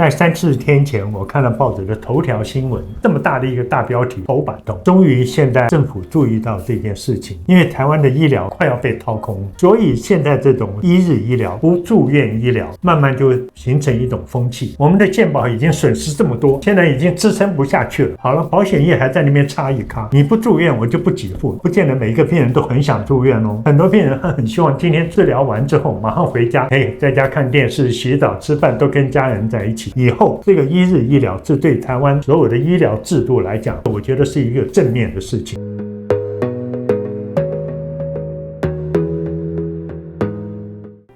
在3、4天前，我看了报纸的头条新闻，这么大的一个大标题，头版头。终于现在政府注意到这件事情，因为台湾的医疗快要被掏空，所以现在这种一日医疗、不住院医疗，慢慢就形成一种风气。我们的健保已经损失这么多，现在已经支撑不下去了。好了，保险业还在那边插一咖，你不住院我就不给付，不见得每一个病人都很想住院哦。很多病人很希望今天治疗完之后马上回家，在家看电视、洗澡、吃饭都跟家人在一起。以后这个一日医疗，这对台湾所有的医疗制度来讲，我觉得是一个正面的事情。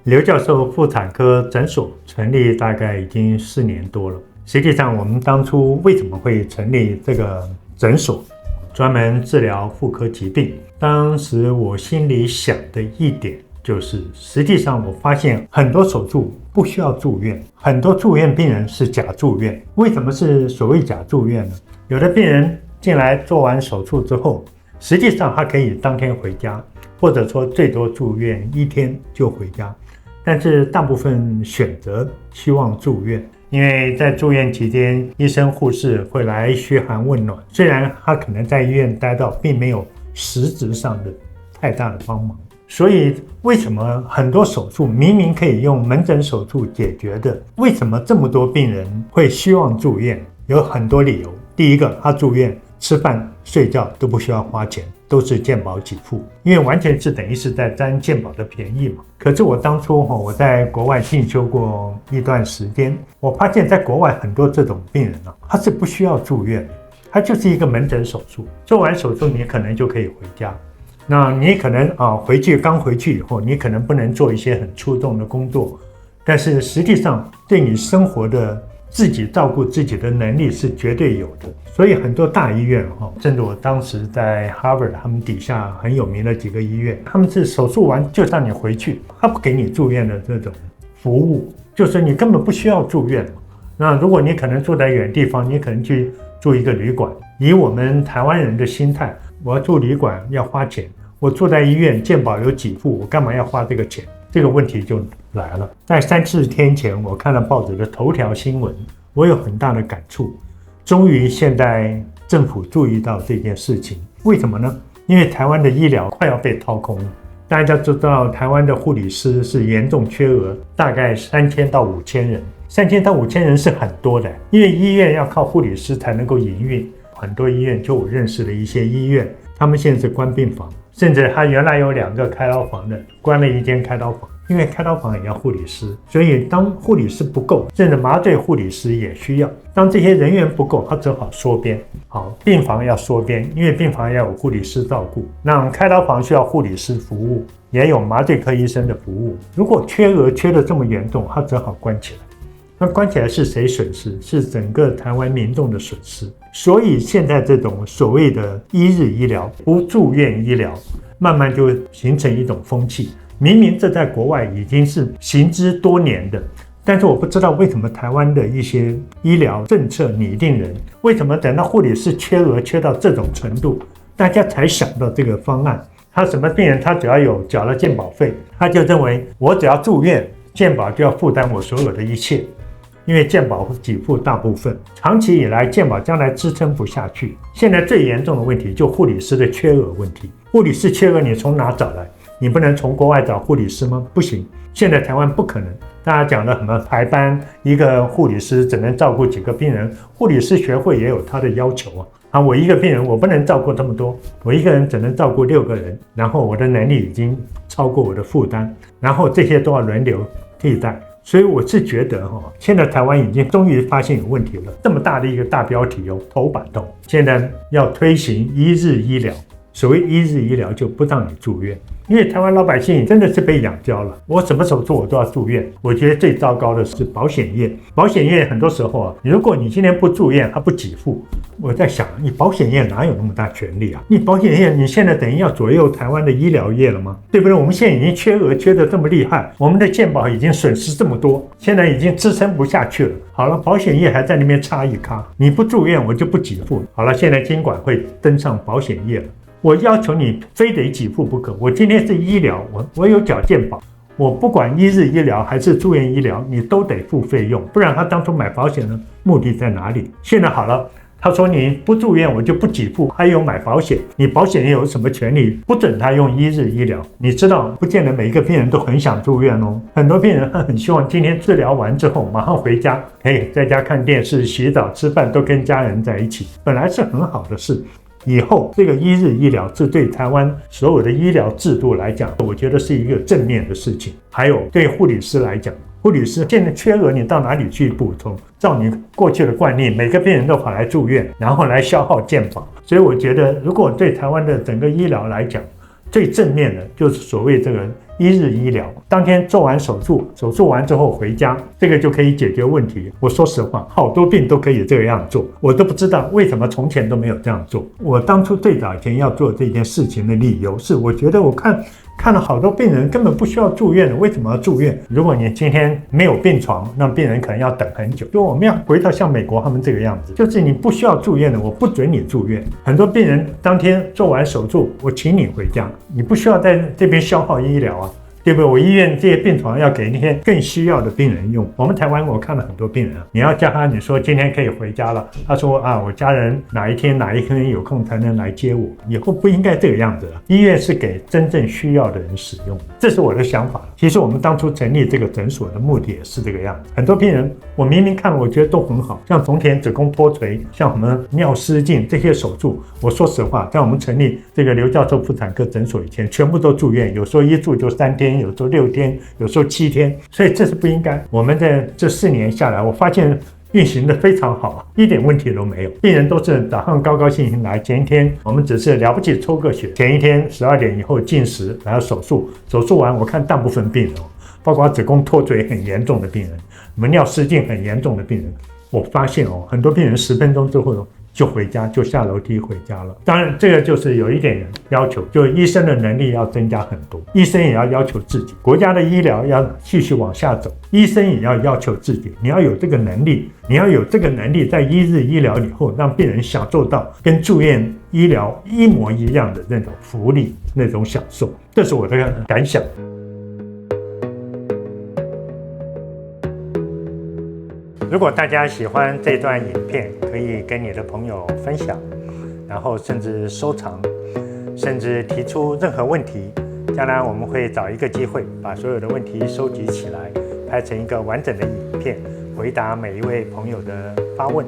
刘教授妇产科诊所成立大概已经4年多了。实际上我们当初为什么会成立这个诊所，专门治疗妇科疾病，当时我心里想的一点就是，实际上我发现很多手术不需要住院，很多住院病人是假住院。为什么是所谓假住院呢？有的病人进来做完手术之后，实际上他可以当天回家，或者说最多住院1天就回家，但是大部分选择希望住院，因为在住院期间，医生护士会来嘘寒问暖，虽然他可能在医院待到并没有实质上的太大的帮忙。所以为什么很多手术明明可以用门诊手术解决的，为什么这么多病人会希望住院？有很多理由。第一个，他住院吃饭睡觉都不需要花钱，都是健保给付，因为完全是等于是在占健保的便宜嘛。可是我当初我在国外进修过一段时间，我发现在国外很多这种病人他是不需要住院的，他就是一个门诊手术，做完手术你可能就可以回家。那你可能刚回去以后，你可能不能做一些很出众的工作，但是实际上对你生活的自己照顾自己的能力是绝对有的。所以很多大医院甚至我当时在 Harvard 他们底下很有名的几个医院，他们是手术完就让你回去，他不给你住院的这种服务，就是你根本不需要住院。那如果你可能住在远地方，你可能去住一个旅馆，以我们台湾人的心态，我要住旅馆要花钱，我住在医院健保有给付，我干嘛要花这个钱？这个问题就来了。在3-4天前，我看了报纸的头条新闻，我有很大的感触。终于现在政府注意到这件事情，为什么呢？因为台湾的医疗快要被掏空了。大家知道台湾的护理师是严重缺额，大概3000到5000人。3000到5000人是很多的，因为医院要靠护理师才能够营运。很多医院，就我认识的一些医院，他们现在是关病房，甚至他原来有2个开刀房的，关了1间开刀房，因为开刀房也要护理师，所以当护理师不够，甚至麻醉护理师也需要。当这些人员不够，他只好缩编。好，病房要缩编，因为病房要有护理师照顾。那开刀房需要护理师服务，也有麻醉科医生的服务。如果缺额缺得这么严重，他只好关起来。那关起来是谁损失？是整个台湾民众的损失。所以现在这种所谓的一日医疗、不住院医疗，慢慢就形成一种风气。明明这在国外已经是行之多年的，但是我不知道为什么台湾的一些医疗政策拟定人，为什么等到护理师缺额缺到这种程度，大家才想到这个方案。他什么病人，他只要有缴了健保费，他就认为我只要住院，健保就要负担我所有的一切。因为健保给付大部分，长期以来健保将来支撑不下去。现在最严重的问题就护理师的缺额问题。护理师缺额你从哪找来？你不能从国外找护理师吗？不行，现在台湾不可能。大家讲的什么排班，一个护理师只能照顾几个病人，护理师学会也有他的要求啊。我一个病人我不能照顾这么多，我一个人只能照顾6个人，然后我的能力已经超过我的负担，然后这些都要轮流替代。所以我是觉得现在台湾已经终于发现有问题了。这么大的一个大标题头版头，现在要推行一日医疗。所谓一日医疗就不让你住院，因为台湾老百姓真的是被养焦了。我什么手术我都要住院。我觉得最糟糕的是保险业，保险业很多时候如果你今天不住院，他不给付。我在想，你保险业哪有那么大权力啊？你保险业你现在等于要左右台湾的医疗业了吗？对不对？我们现在已经缺额缺得这么厉害，我们的健保已经损失这么多，现在已经支撑不下去了。好了，保险业还在那边插一咖，你不住院我就不给付。好了，现在金管会登上保险业了。我要求你非得给付不可。我今天是医疗，我有缴健保，我不管一日医疗还是住院医疗，你都得付费用，不然他当初买保险的目的在哪里？现在好了，他说你不住院我就不给付，还有买保险，你保险有什么权利不准他用一日医疗？你知道，不见得每一个病人都很想住院哦，很多病人很希望今天治疗完之后马上回家，在家看电视、洗澡、吃饭都跟家人在一起，本来是很好的事。以后这个一日医疗，这对台湾所有的医疗制度来讲，我觉得是一个正面的事情。还有对护理师来讲，护理师现在缺额，你到哪里去补充？照你过去的惯例，每个病人都跑来住院，然后来消耗健保。所以我觉得，如果对台湾的整个医疗来讲，最正面的就是所谓这个一日医疗，当天做完手术，手术完之后回家，这个就可以解决问题。我说实话，好多病都可以这样做，我都不知道为什么从前都没有这样做。我当初最早以前要做这件事情的理由是，我觉得我看了好多病人根本不需要住院的，为什么要住院？如果你今天没有病床，那病人可能要等很久。就我们要回到像美国他们这个样子，就是你不需要住院的，我不准你住院。很多病人当天做完手术，我请你回家，你不需要在这边消耗医疗啊。对不对？我医院这些病床要给那些更需要的病人用。我们台湾我看了很多病人啊，你要叫他，你说今天可以回家了，他说我家人哪一天有空才能来接我，以后不应该这个样子了。医院是给真正需要的人使用，这是我的想法。其实我们当初成立这个诊所的目的也是这个样子。很多病人我明明看了，我觉得都很好，像种田子宫脱垂，像什么尿失禁这些手术，我说实话，在我们成立这个刘教授妇产科诊所以前，全部都住院，有时候一住就3天。有时候6天，有时候7天，所以这是不应该。我们在这4年下来，我发现运行的非常好，一点问题都没有。病人都是早上高高兴兴来，前一天我们只是了不起抽个血，前一天12点以后进食，然后手术，手术完我看大部分病人，包括子宫脱垂很严重的病人，尿失禁很严重的病人，我发现很多病人10分钟之后就回家，就下楼梯回家了。当然这个就是有一点要求，就医生的能力要增加很多，医生也要求自己，国家的医疗要继续往下走，医生也要求自己，你要有这个能力，你要有这个能力，在一日医疗以后让病人享受到跟住院医疗一模一样的那种福利，那种享受，这是我的感想。如果大家喜欢这段影片，可以跟你的朋友分享，然后甚至收藏，甚至提出任何问题。将来我们会找一个机会，把所有的问题收集起来，拍成一个完整的影片，回答每一位朋友的发问。